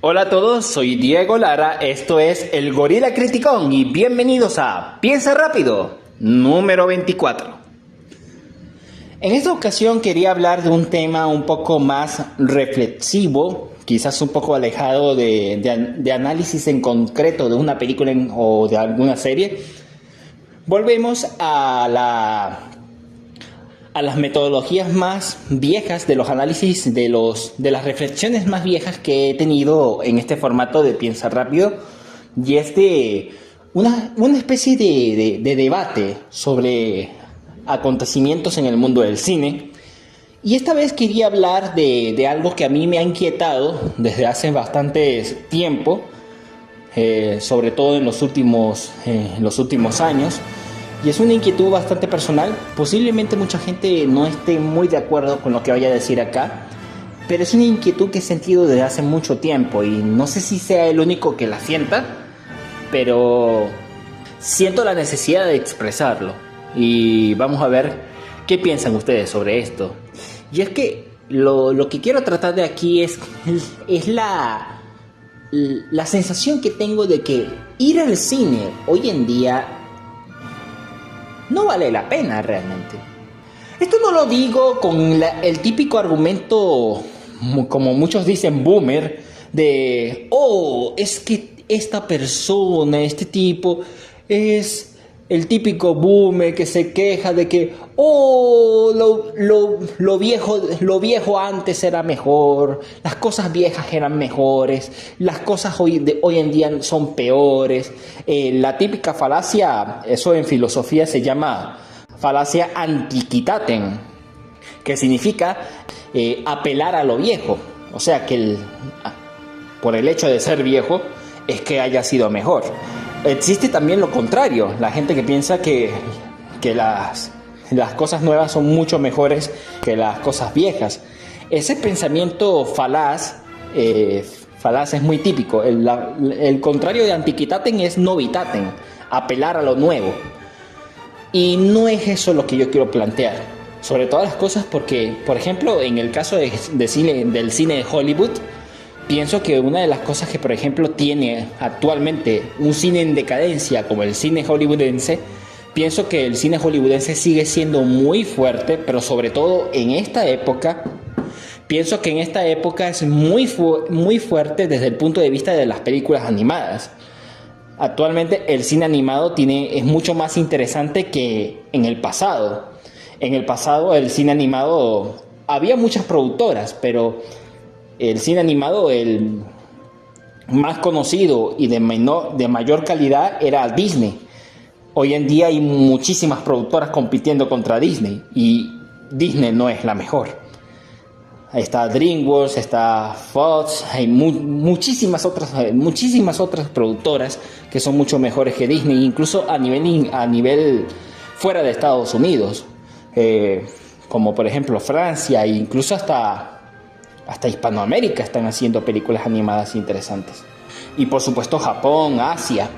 Hola a todos, soy Diego Lara, esto es El Gorila Criticón y bienvenidos a Piensa Rápido, número 24. En esta ocasión quería hablar de un tema un poco más reflexivo, quizás un poco alejado de análisis en concreto de una película o de alguna serie. Volvemos a las metodologías más viejas de los análisis, de las reflexiones más viejas que he tenido en este formato de Piensa Rápido, y es de una especie de debate sobre acontecimientos en el mundo del cine. Y esta vez quería hablar de algo que a mí me ha inquietado desde hace bastante tiempo, sobre todo en los últimos años. Y es una inquietud bastante personal. Posiblemente mucha gente no esté muy de acuerdo con lo que vaya a decir acá, pero es una inquietud que he sentido desde hace mucho tiempo y no sé si sea el único que la sienta, pero siento la necesidad de expresarlo. Y vamos a ver qué piensan ustedes sobre esto. Y es que lo que quiero tratar de aquí es la sensación que tengo de que ir al cine hoy en día no vale la pena realmente. Esto no lo digo con el típico argumento, como muchos dicen, boomer, de, es que esta persona, este tipo, es el típico boomer que se queja de que, lo viejo antes era mejor, las cosas viejas eran mejores, las cosas hoy en día son peores. La típica falacia, eso en filosofía se llama falacia antiquitatem, que significa apelar a lo viejo. O sea que por el hecho de ser viejo es que haya sido mejor. Existe también lo contrario, la gente que piensa que las cosas nuevas son mucho mejores que las cosas viejas. Ese pensamiento falaz es muy típico. El contrario de antiquitatem es novitatem, apelar a lo nuevo. Y no es eso lo que yo quiero plantear. Sobre todas las cosas porque, por ejemplo, en el caso del cine de Hollywood, pienso que una de las cosas que, por ejemplo, tiene actualmente un cine en decadencia como el cine hollywoodense, pienso que el cine hollywoodense sigue siendo muy fuerte, pero sobre todo en esta época, pienso que en esta época es muy fuerte desde el punto de vista de las películas animadas. Actualmente el cine animado es mucho más interesante que en el pasado. En el pasado el cine animado había muchas productoras, pero el cine animado, el más conocido y de mayor calidad era Disney. Hoy en día hay muchísimas productoras compitiendo contra Disney y Disney no es la mejor. Está DreamWorks, está Fox, hay muchísimas otras productoras que son mucho mejores que Disney, incluso a nivel fuera de Estados Unidos, como por ejemplo Francia e incluso hasta Hispanoamérica están haciendo películas animadas interesantes. Y por supuesto Japón, Asia.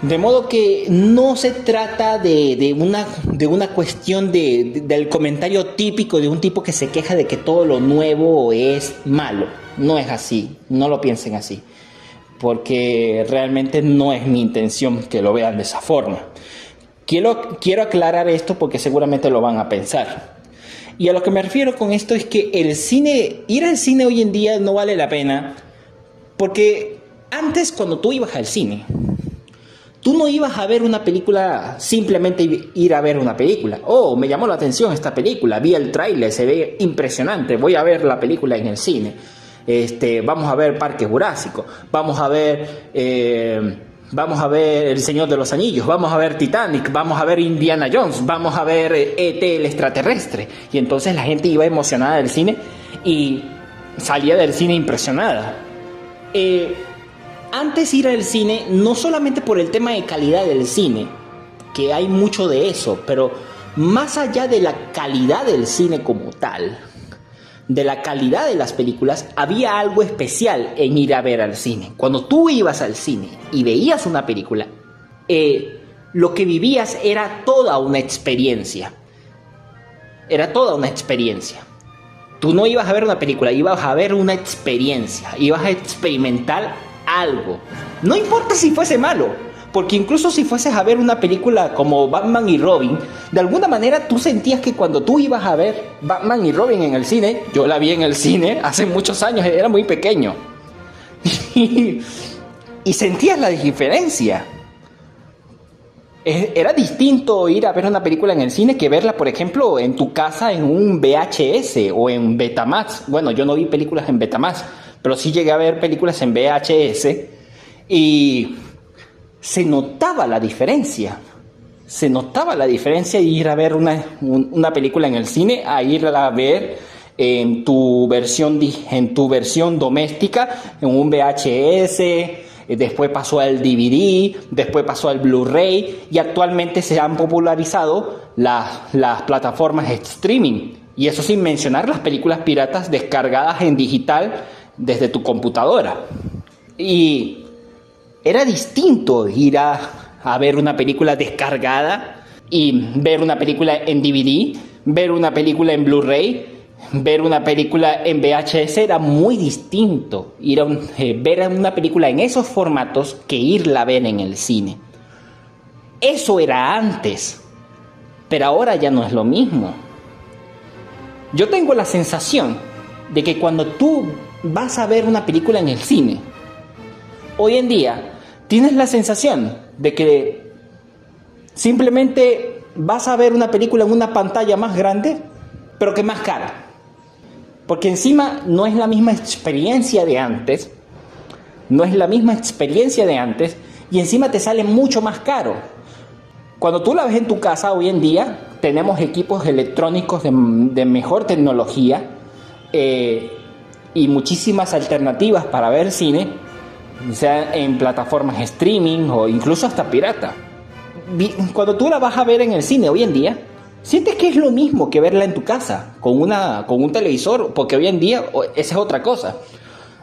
De modo que no se trata de una cuestión del comentario típico de un tipo que se queja de que todo lo nuevo es malo. No es así, no lo piensen así. Porque realmente no es mi intención que lo vean de esa forma. Quiero aclarar esto porque seguramente lo van a pensar. Y a lo que me refiero con esto es que ir al cine hoy en día no vale la pena, porque antes, cuando tú ibas al cine, tú no ibas a ver una película simplemente ir a ver una película. Me llamó la atención esta película, vi el tráiler, se ve impresionante, voy a ver la película en el cine. Vamos a ver Parque Jurásico, vamos a ver El Señor de los Anillos, vamos a ver Titanic, vamos a ver Indiana Jones, vamos a ver E.T. el extraterrestre. Y entonces la gente iba emocionada del cine y salía del cine impresionada. Antes ir al cine, no solamente por el tema de calidad del cine, que hay mucho de eso, pero más allá de la calidad del cine como tal, de la calidad de las películas, había algo especial en ir a ver al cine. Cuando tú ibas al cine y veías una película, lo que vivías era toda una experiencia. Tú no ibas a ver una película, ibas a ver una experiencia, ibas a experimentar algo. No importa si fuese malo, porque incluso si fueses a ver una película como Batman y Robin, de alguna manera tú sentías que cuando tú ibas a ver Batman y Robin en el cine, yo la vi en el cine hace muchos años, era muy pequeño, y sentías la diferencia. Era distinto ir a ver una película en el cine que verla, por ejemplo, en tu casa en un VHS o en Betamax. Bueno, yo no vi películas en Betamax, pero sí llegué a ver películas en VHS y se notaba la diferencia. Se notaba la diferencia de ir a ver una película en el cine a irla a ver en tu versión doméstica, en un VHS. Después pasó al DVD, después pasó al Blu-ray y actualmente se han popularizado las plataformas de streaming. Y eso sin mencionar las películas piratas descargadas en digital desde tu computadora. Y era distinto ir a ver una película descargada y ver una película en DVD, ver una película en Blu-ray. Ver una película en VHS era muy distinto ver una película en esos formatos que irla a ver en el cine. Eso era antes, pero ahora ya no es lo mismo. Yo tengo la sensación de que cuando tú vas a ver una película en el cine, hoy en día tienes la sensación de que simplemente vas a ver una película en una pantalla más grande, pero que más cara. Porque encima no es la misma experiencia de antes, y encima te sale mucho más caro. Cuando tú la ves en tu casa hoy en día, tenemos equipos electrónicos de mejor tecnología y muchísimas alternativas para ver cine, sea en plataformas streaming o incluso hasta pirata. Cuando tú la vas a ver en el cine hoy en día, sientes que es lo mismo que verla en tu casa, con un televisor, porque hoy en día esa es otra cosa.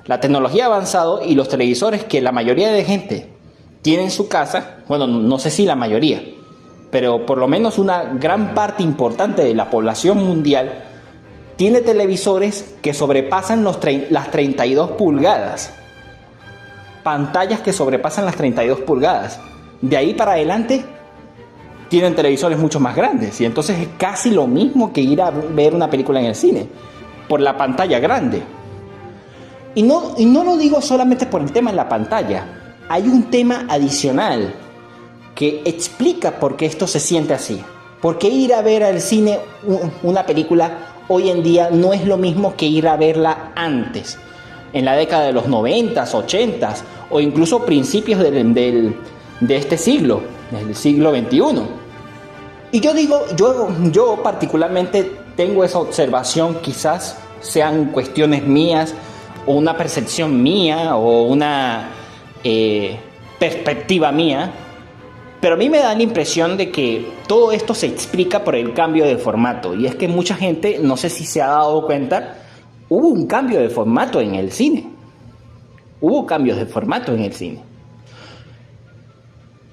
La tecnología ha avanzado y los televisores que la mayoría de gente tiene en su casa, bueno, no sé si la mayoría, pero por lo menos una gran parte importante de la población mundial tiene televisores que sobrepasan las 32 pulgadas. Pantallas que sobrepasan las 32 pulgadas. De ahí para adelante tienen televisores mucho más grandes y entonces es casi lo mismo que ir a ver una película en el cine, por la pantalla grande. Y no lo digo solamente por el tema de la pantalla, hay un tema adicional que explica por qué esto se siente así. Porque ir a ver al cine una película hoy en día no es lo mismo que ir a verla antes, en la década de los 90s, 80s o incluso principios de este siglo, del siglo XXI. Y yo particularmente tengo esa observación, quizás sean cuestiones mías o una percepción mía o una perspectiva mía, pero a mí me da la impresión de que todo esto se explica por el cambio de formato. Y es que mucha gente, no sé si se ha dado cuenta, hubo un cambio de formato en el cine. Hubo cambios de formato en el cine.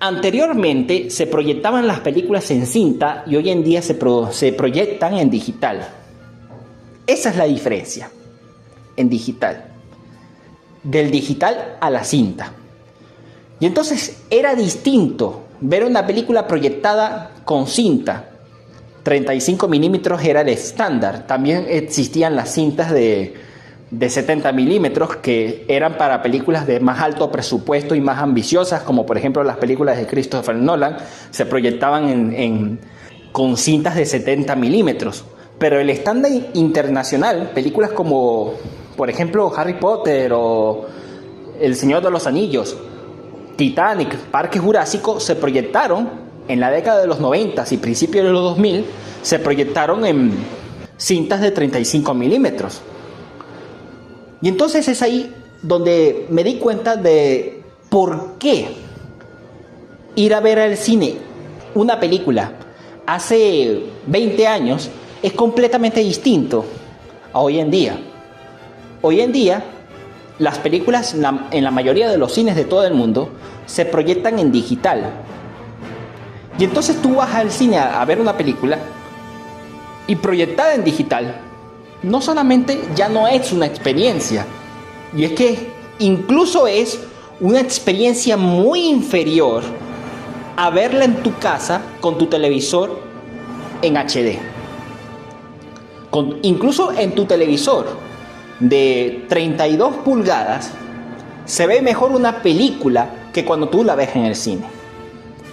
Anteriormente se proyectaban las películas en cinta y hoy en día se proyectan en digital. Esa es la diferencia, en digital. Del digital a la cinta. Y entonces era distinto ver una película proyectada con cinta. 35 milímetros era el estándar. También existían las cintas de 70 milímetros que eran para películas de más alto presupuesto y más ambiciosas, como por ejemplo las películas de Christopher Nolan, se proyectaban con cintas de 70 milímetros. Pero el estándar internacional, películas como por ejemplo Harry Potter o El Señor de los Anillos, Titanic, Parque Jurásico, se proyectaron en la década de los 90 y principios de los 2000, se proyectaron en cintas de 35 milímetros. Y entonces es ahí donde me di cuenta de por qué ir a ver al cine una película hace 20 años es completamente distinto a hoy en día. Hoy en día, las películas en la mayoría de los cines de todo el mundo se proyectan en digital. Y entonces tú vas al cine a ver una película y proyectada en digital, no solamente ya no es una experiencia, y es que incluso es una experiencia muy inferior a verla en tu casa con tu televisor en HD. Incluso en tu televisor de 32 pulgadas se ve mejor una película que cuando tú la ves en el cine.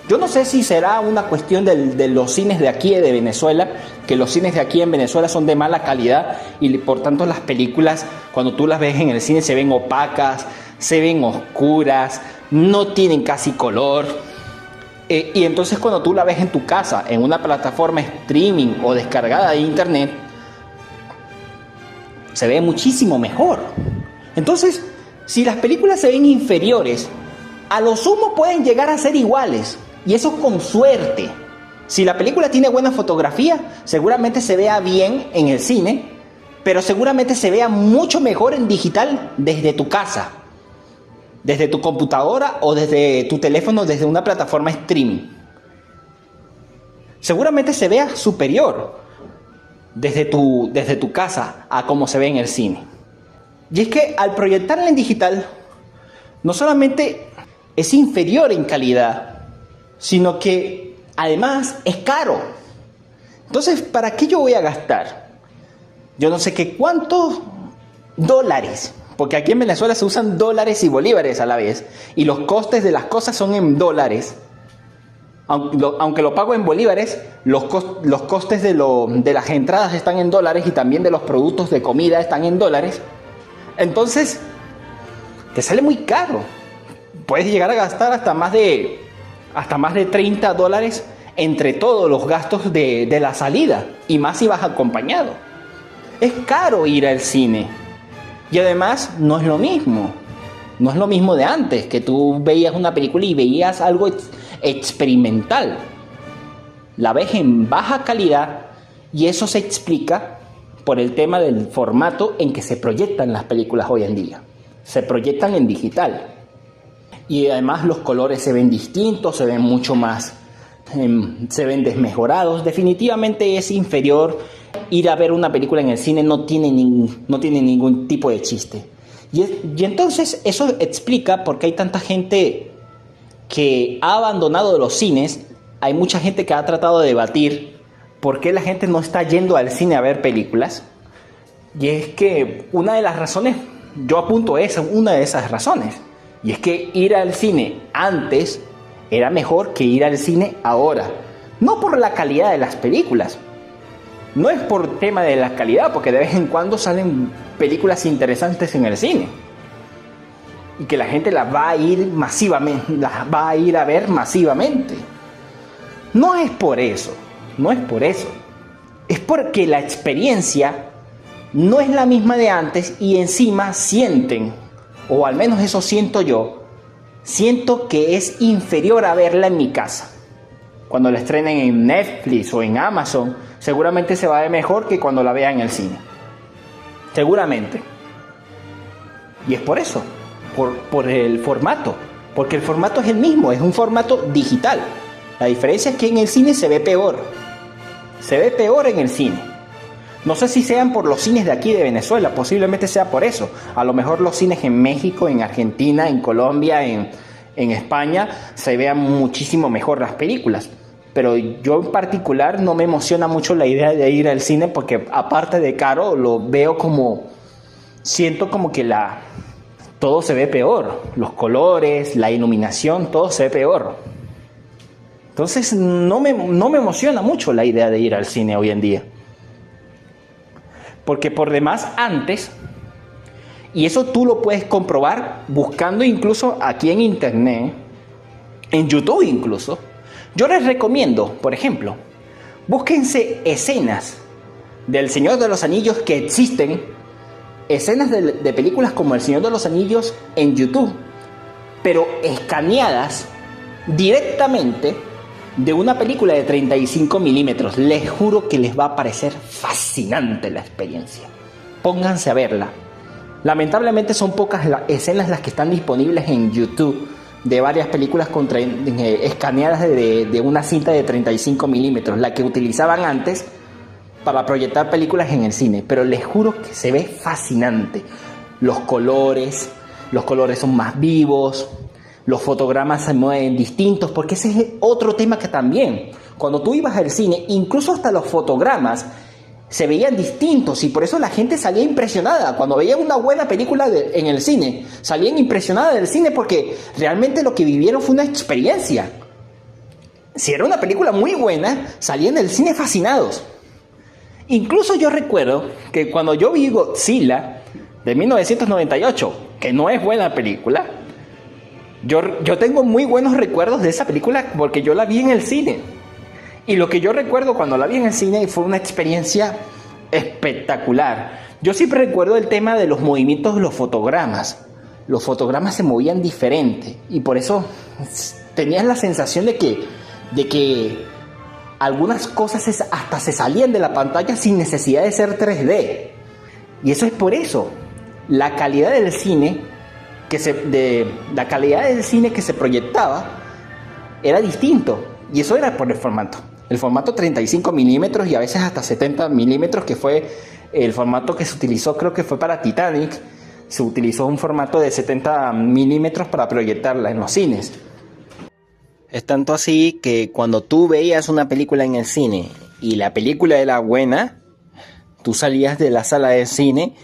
Yo no sé si será una cuestión de los cines de aquí de Venezuela, que los cines de aquí en Venezuela son de mala calidad y por tanto las películas cuando tú las ves en el cine se ven opacas, se ven oscuras, no tienen casi color. Y entonces cuando tú la ves en tu casa, en una plataforma streaming o descargada de internet, se ve muchísimo mejor. Entonces, si las películas se ven inferiores, a lo sumo pueden llegar a ser iguales. Y eso con suerte. Si la película tiene buena fotografía, seguramente se vea bien en el cine, pero seguramente se vea mucho mejor en digital desde tu casa, desde tu computadora o desde tu teléfono, desde una plataforma streaming. Seguramente se vea superior desde tu casa a cómo se ve en el cine. Y es que al proyectarla en digital, no solamente es inferior en calidad, sino que además es caro. Entonces, ¿para qué yo voy a gastar? Yo no sé qué cuántos dólares, porque aquí en Venezuela se usan dólares y bolívares a la vez, y los costes de las cosas son en dólares. Aunque lo pago en bolívares, los costes de las entradas están en dólares y también de los productos de comida están en dólares. Entonces, te sale muy caro. Puedes llegar a gastar hasta más de $30 entre todos los gastos de la salida, y más si vas acompañado. Es caro ir al cine. Y además no es lo mismo. No es lo mismo de antes, que tú veías una película y veías algo experimental. La ves en baja calidad, y eso se explica por el tema del formato en que se proyectan las películas hoy en día. Se proyectan en digital. Y además los colores se ven distintos, se ven mucho más, se ven desmejorados. Definitivamente es inferior. Ir a ver una película en el cine no tiene ningún tipo de chiste. Y entonces eso explica por qué hay tanta gente que ha abandonado los cines. Hay mucha gente que ha tratado de debatir por qué la gente no está yendo al cine a ver películas. Y es que una de las razones, yo apunto esa, una de esas razones, y es que ir al cine antes era mejor que ir al cine ahora. No por la calidad de las películas. No es por tema de la calidad, porque de vez en cuando salen películas interesantes en el cine. Y que la gente las va a ir masivamente, las va a ir a ver masivamente. No es por eso. No es por eso. Es porque la experiencia no es la misma de antes y encima sienten, o al menos eso siento yo, siento que es inferior a verla en mi casa. Cuando la estrenen en Netflix o en Amazon, seguramente se va a ver mejor que cuando la vea en el cine. Seguramente. Y es por eso, por el formato. Porque el formato es el mismo, es un formato digital. La diferencia es que en el cine se ve peor. Se ve peor en el cine. No sé si sean por los cines de aquí de Venezuela, posiblemente sea por eso. A lo mejor los cines en México, en Argentina, en Colombia, en España, se vean muchísimo mejor las películas. Pero yo en particular no me emociona mucho la idea de ir al cine porque aparte de caro, lo veo como... Siento como que todo se ve peor. Los colores, la iluminación, todo se ve peor. Entonces no me emociona mucho la idea de ir al cine hoy en día. Porque por demás antes, y eso tú lo puedes comprobar buscando incluso aquí en internet, en YouTube incluso, yo les recomiendo, por ejemplo, búsquense escenas del Señor de los Anillos que existen, escenas de películas como El Señor de los Anillos en YouTube, pero escaneadas directamente de una película de 35 milímetros. Les juro que les va a parecer fascinante la experiencia. Pónganse a verla. Lamentablemente son pocas las escenas las que están disponibles en YouTube de varias películas escaneadas de una cinta de 35 milímetros. La que utilizaban antes para proyectar películas en el cine, pero les juro que se ve fascinante. Los colores son más vivos, los fotogramas se mueven distintos, porque ese es otro tema que también, cuando tú ibas al cine, incluso hasta los fotogramas se veían distintos y por eso la gente salía impresionada. Cuando veían una buena película en el cine, salían impresionadas del cine porque realmente lo que vivieron fue una experiencia. Si era una película muy buena, salían del cine fascinados. Incluso yo recuerdo que cuando yo vi Godzilla de 1998, que no es buena película, yo tengo muy buenos recuerdos de esa película porque yo la vi en el cine. Y lo que yo recuerdo cuando la vi en el cine fue una experiencia espectacular. Yo siempre recuerdo el tema de los movimientos de los fotogramas. Los fotogramas se movían diferente y por eso tenías la sensación de que algunas cosas hasta se salían de la pantalla sin necesidad de ser 3D. Y eso es por eso. La calidad del cine que se proyectaba era distinto. Y eso era por el formato. El formato 35 milímetros y a veces hasta 70 milímetros, que fue el formato que se utilizó, creo que fue para Titanic. Se utilizó un formato de 70 milímetros para proyectarla en los cines. Es tanto así que cuando tú veías una película en el cine y la película era buena, tú salías de la sala de cine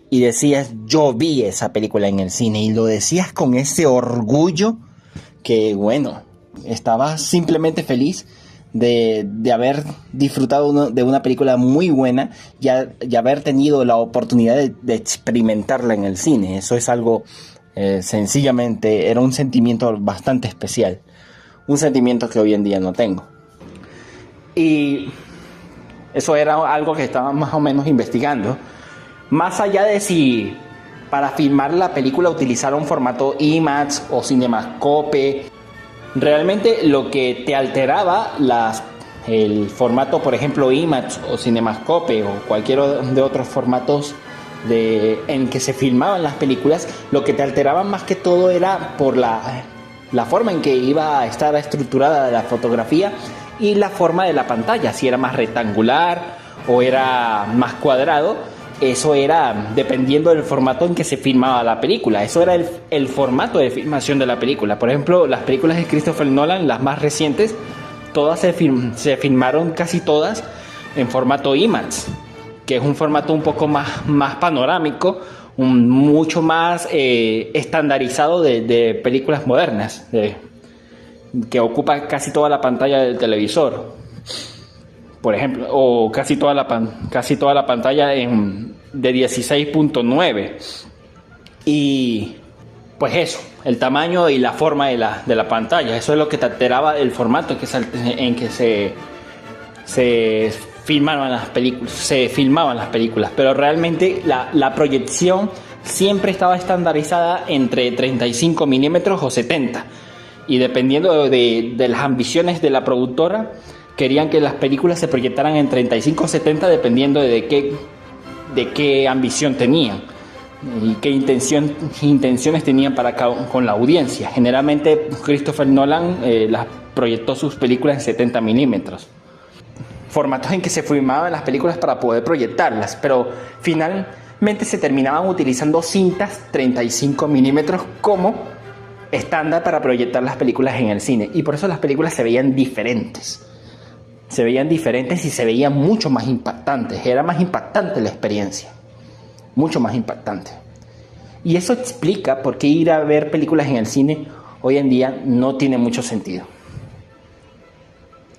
y decías, yo vi esa película en el cine, y lo decías con ese orgullo que, bueno, estabas simplemente feliz de haber disfrutado de una película muy buena y haber tenido la oportunidad de experimentarla en el cine. Eso es algo, sencillamente, era un sentimiento bastante especial. Un sentimiento que hoy en día no tengo. Y eso era algo que estaba más o menos investigando. Más allá de si para filmar la película utilizaron formato IMAX o Cinemascope, realmente lo que te alteraba el formato, por ejemplo, IMAX o Cinemascope o cualquier de otros formatos en que se filmaban las películas, lo que te alteraba más que todo era por la forma en que iba a estar estructurada la fotografía y la forma de la pantalla, si era más rectangular o era más cuadrado. Eso era dependiendo del formato en que se filmaba la película. Eso era el formato de filmación de la película. Por ejemplo, las películas de Christopher Nolan, las más recientes, todas se filmaron, casi todas, en formato IMAX, que es un formato un poco más panorámico, mucho más estandarizado de películas modernas, que ocupa casi toda la pantalla del televisor, por ejemplo, o casi toda la pantalla de 16.9. Y pues eso, el tamaño y la forma de la pantalla, eso es lo que te alteraba el formato en que se filmaban las películas, pero realmente la proyección siempre estaba estandarizada entre 35 milímetros o 70, y dependiendo de las ambiciones de la productora, querían que las películas se proyectaran en 35 o 70 dependiendo de qué ambición tenían y qué intenciones tenían con la audiencia. Generalmente Christopher Nolan las proyectó sus películas en 70 milímetros. Formatos en que se filmaban las películas para poder proyectarlas, pero finalmente se terminaban utilizando cintas 35 milímetros como estándar para proyectar las películas en el cine, y por eso las películas se veían diferentes y se veían mucho más impactantes. Era más impactante la experiencia, mucho más impactante. Y eso explica por qué ir a ver películas en el cine hoy en día no tiene mucho sentido,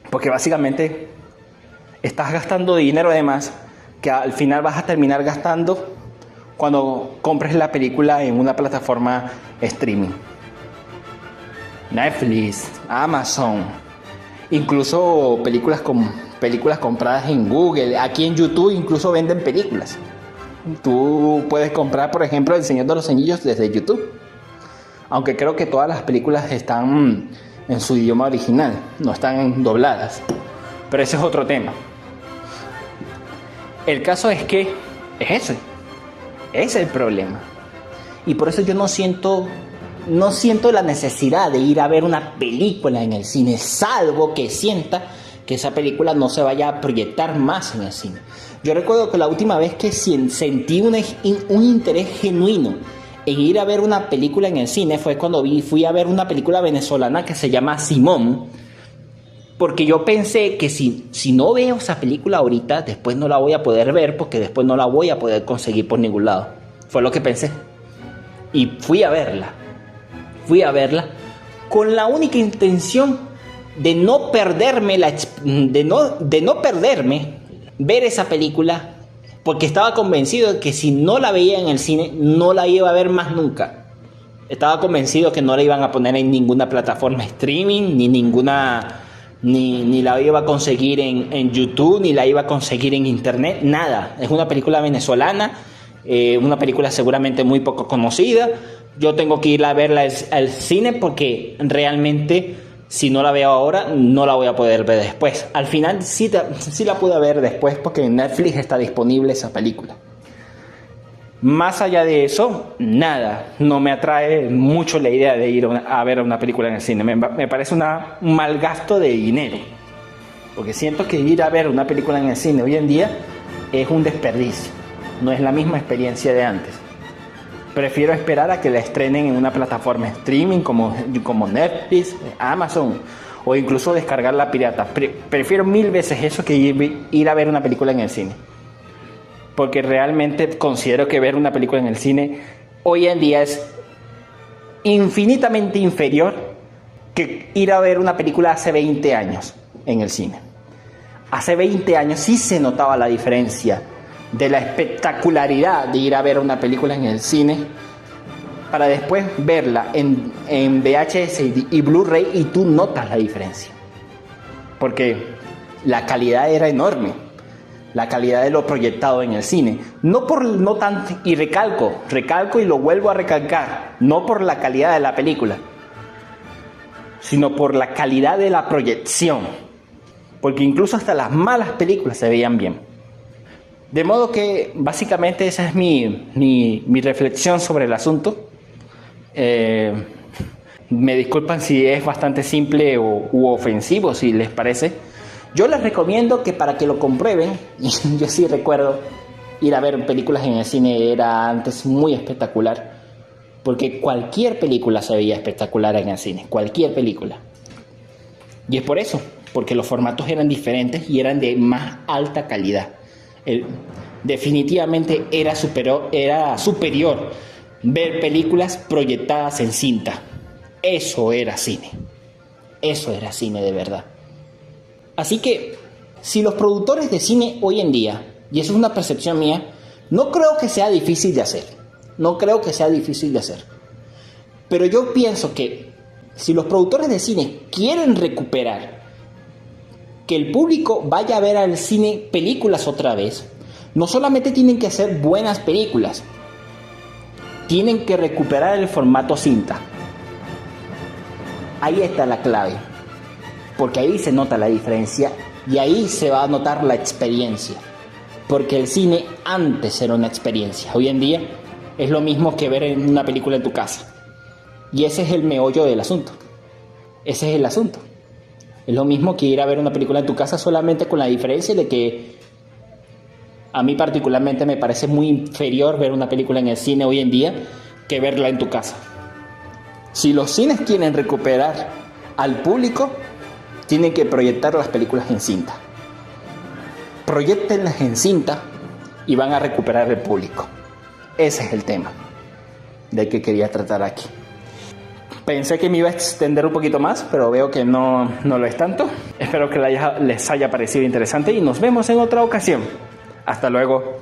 porque básicamente estás gastando dinero de más que al final vas a terminar gastando cuando compres la película en una plataforma streaming. Netflix, Amazon, incluso películas compradas en Google. Aquí en YouTube incluso venden películas. Tú puedes comprar, por ejemplo, El Señor de los Anillos desde YouTube, aunque creo que todas las películas están en su idioma original, no están dobladas, pero ese es otro tema. El caso es que ese es el problema, y por eso yo no siento la necesidad de ir a ver una película en el cine, salvo que sienta que esa película no se vaya a proyectar más en el cine. Yo recuerdo que la última vez que sentí un interés genuino en ir a ver una película en el cine fue cuando fui a ver una película venezolana que se llama Simón, porque yo pensé que si no veo esa película ahorita, después no la voy a poder ver, porque después no la voy a poder conseguir por ningún lado. Fue lo que pensé. Y fui a verla con la única intención de no perderme ver esa película, porque estaba convencido de que si no la veía en el cine no la iba a ver más nunca. Estaba convencido que no la iban a poner en ninguna plataforma streaming, ni la iba a conseguir en YouTube, ni la iba a conseguir en internet, nada. Es una película venezolana, una película seguramente muy poco conocida. Yo tengo que ir a verla al cine porque realmente si no la veo ahora no la voy a poder ver después. Al final sí la pude ver después porque en Netflix está disponible esa película. Más allá de eso, nada, no me atrae mucho la idea de ir a ver una película en el cine. Me parece un mal gasto de dinero, porque siento que ir a ver una película en el cine hoy en día es un desperdicio, no es la misma experiencia de antes. Prefiero esperar a que la estrenen en una plataforma streaming como Netflix, Amazon, o incluso descargarla pirata. Prefiero 1000 veces eso que ir a ver una película en el cine. Porque realmente considero que ver una película en el cine hoy en día es infinitamente inferior que ir a ver una película hace 20 años en el cine. Hace 20 años sí se notaba la diferencia de la espectacularidad de ir a ver una película en el cine para después verla en VHS y Blu-ray, y tú notas la diferencia. Porque la calidad era enorme. La calidad de lo proyectado en el cine. Y recalco y lo vuelvo a recalcar. No por la calidad de la película, sino por la calidad de la proyección. Porque incluso hasta las malas películas se veían bien. De modo que básicamente esa es mi reflexión sobre el asunto. Me disculpan si es bastante simple u ofensivo, si les parece. Yo les recomiendo que para que lo comprueben, yo sí recuerdo ir a ver películas en el cine, era antes muy espectacular, porque cualquier película se veía espectacular en el cine, cualquier película. Y es por eso, porque los formatos eran diferentes y eran de más alta calidad. Definitivamente era superior ver películas proyectadas en cinta. Eso era cine de verdad. Así que, si los productores de cine hoy en día, y eso es una percepción mía, no creo que sea difícil de hacer. Pero yo pienso que si los productores de cine quieren recuperar que el público vaya a ver al cine películas otra vez, no solamente tienen que hacer buenas películas, tienen que recuperar el formato cinta. Ahí está la clave. Porque ahí se nota la diferencia y ahí se va a notar la experiencia. Porque el cine antes era una experiencia. Hoy en día es lo mismo que ver una película en tu casa. Y ese es el meollo del asunto. Ese es el asunto. Es lo mismo que ir a ver una película en tu casa, solamente con la diferencia de que a mí particularmente me parece muy inferior ver una película en el cine hoy en día que verla en tu casa. Si los cines quieren recuperar al público, tienen que proyectar las películas en cinta. Proyéctenlas en cinta y van a recuperar el público. Ese es el tema del que quería tratar aquí. Pensé que me iba a extender un poquito más, pero veo que no lo es tanto. Espero que les haya parecido interesante y nos vemos en otra ocasión. Hasta luego.